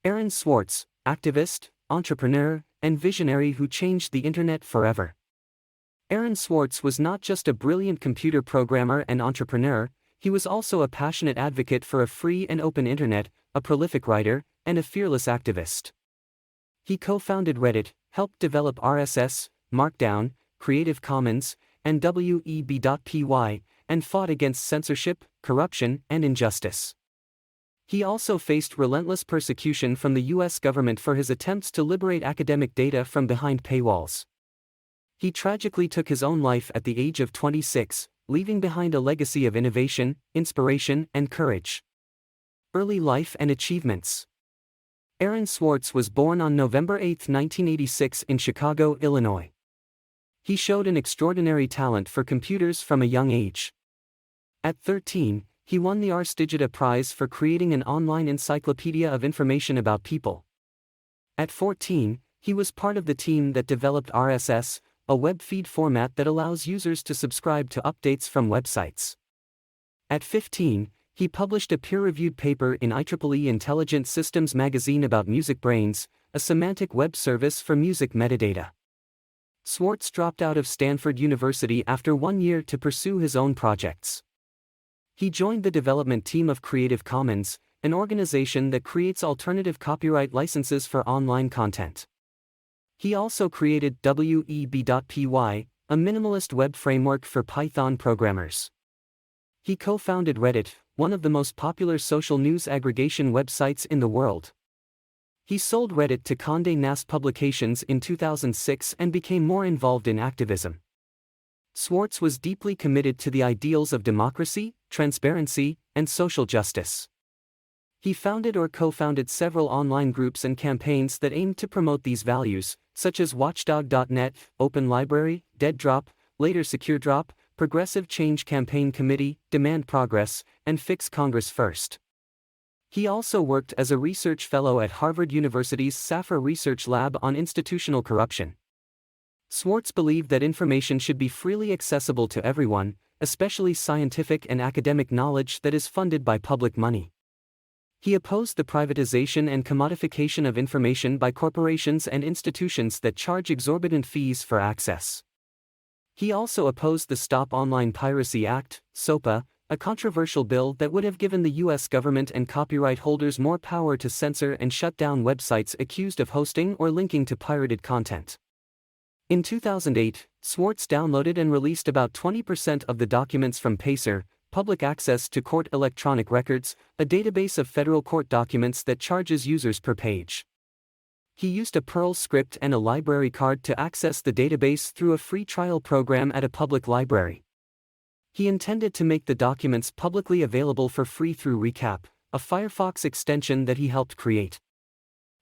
Aaron Swartz, activist, entrepreneur, and visionary who changed the internet forever. Aaron Swartz was not just a brilliant computer programmer and entrepreneur, he was also a passionate advocate for a free and open internet, a prolific writer, and a fearless activist. He co-founded Reddit, helped develop RSS, Markdown, Creative Commons, and web.py, and fought against censorship, corruption, and injustice. He also faced relentless persecution from the US government for his attempts to liberate academic data from behind paywalls. He tragically took his own life at the age of 26, leaving behind a legacy of innovation, inspiration, and courage. Early life and achievements. Aaron Swartz was born on November 8, 1986 in Chicago, Illinois. He showed an extraordinary talent for computers from a young age. At 13, he won the Ars Digita Prize for creating an online encyclopedia of information about people. At 14, he was part of the team that developed RSS, a web feed format that allows users to subscribe to updates from websites. At 15, he published a peer-reviewed paper in IEEE Intelligent Systems magazine about Music Brains, a semantic web service for music metadata. Swartz dropped out of Stanford University after 1 year to pursue his own projects. He joined the development team of Creative Commons, an organization that creates alternative copyright licenses for online content. He also created web.py, a minimalist web framework for Python programmers. He co-founded Reddit, one of the most popular social news aggregation websites in the world. He sold Reddit to Condé Nast Publications in 2006 and became more involved in activism. Swartz was deeply committed to the ideals of democracy, transparency, and social justice. He founded or co-founded several online groups and campaigns that aimed to promote these values, such as Watchdog.net, Open Library, Dead Drop, later Secure Drop, Progressive Change Campaign Committee, Demand Progress, and Fix Congress First. He also worked as a research fellow at Harvard University's Safar Research Lab on institutional corruption. Swartz believed that information should be freely accessible to everyone, especially scientific and academic knowledge that is funded by public money. He opposed the privatization and commodification of information by corporations and institutions that charge exorbitant fees for access. He also opposed the Stop Online Piracy Act, SOPA, a controversial bill that would have given the US government and copyright holders more power to censor and shut down websites accused of hosting or linking to pirated content. In 2008, Swartz downloaded and released about 20% of the documents from PACER, Public Access to Court Electronic Records, a database of federal court documents that charges users per page. He used a Perl script and a library card to access the database through a free trial program at a public library. He intended to make the documents publicly available for free through Recap, a Firefox extension that he helped create.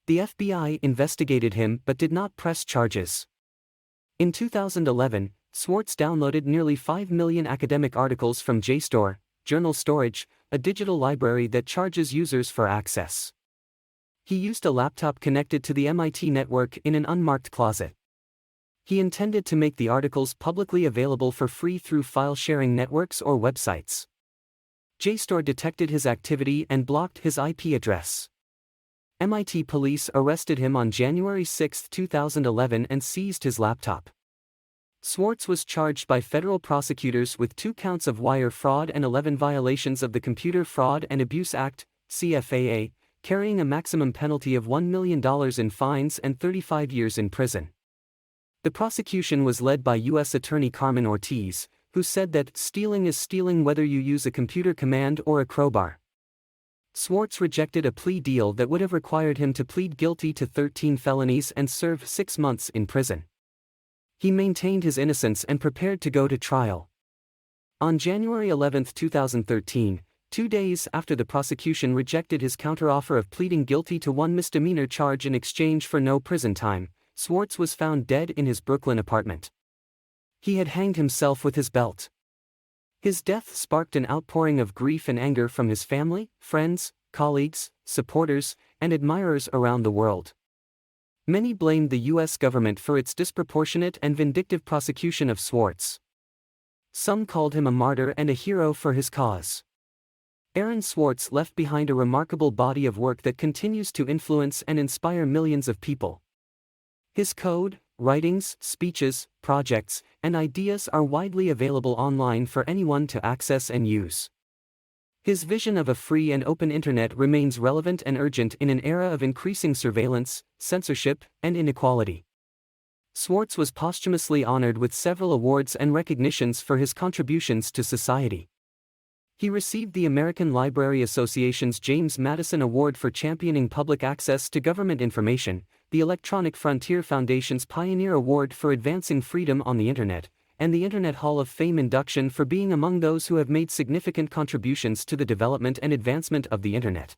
The FBI investigated him but did not press charges. In 2011, Swartz downloaded nearly 5 million academic articles from JSTOR, Journal Storage, a digital library that charges users for access. He used a laptop connected to the MIT network in an unmarked closet. He intended to make the articles publicly available for free through file-sharing networks or websites. JSTOR detected his activity and blocked his IP address. MIT police arrested him on January 6, 2011 and seized his laptop. Swartz was charged by federal prosecutors with 2 counts of wire fraud and 11 violations of the Computer Fraud and Abuse Act, CFAA, carrying a maximum penalty of $1 million in fines and 35 years in prison. The prosecution was led by U.S. Attorney Carmen Ortiz, who said that stealing is stealing whether you use a computer command or a crowbar. Swartz rejected a plea deal that would have required him to plead guilty to 13 felonies and serve 6 months in prison. He maintained his innocence and prepared to go to trial. On January 11, 2013, 2 days after the prosecution rejected his counteroffer of pleading guilty to one misdemeanor charge in exchange for no prison time, Swartz was found dead in his Brooklyn apartment. He had hanged himself with his belt. His death sparked an outpouring of grief and anger from his family, friends, colleagues, supporters, and admirers around the world. Many blamed the U.S. government for its disproportionate and vindictive prosecution of Swartz. Some called him a martyr and a hero for his cause. Aaron Swartz left behind a remarkable body of work that continues to influence and inspire millions of people. His code, writings, speeches, projects, and ideas are widely available online for anyone to access and use. His vision of a free and open internet remains relevant and urgent in an era of increasing surveillance, censorship, and inequality. Swartz was posthumously honored with several awards and recognitions for his contributions to society. He received the American Library Association's James Madison Award for championing public access to government information, the Electronic Frontier Foundation's Pioneer Award for advancing freedom on the Internet, and the Internet Hall of Fame induction for being among those who have made significant contributions to the development and advancement of the Internet.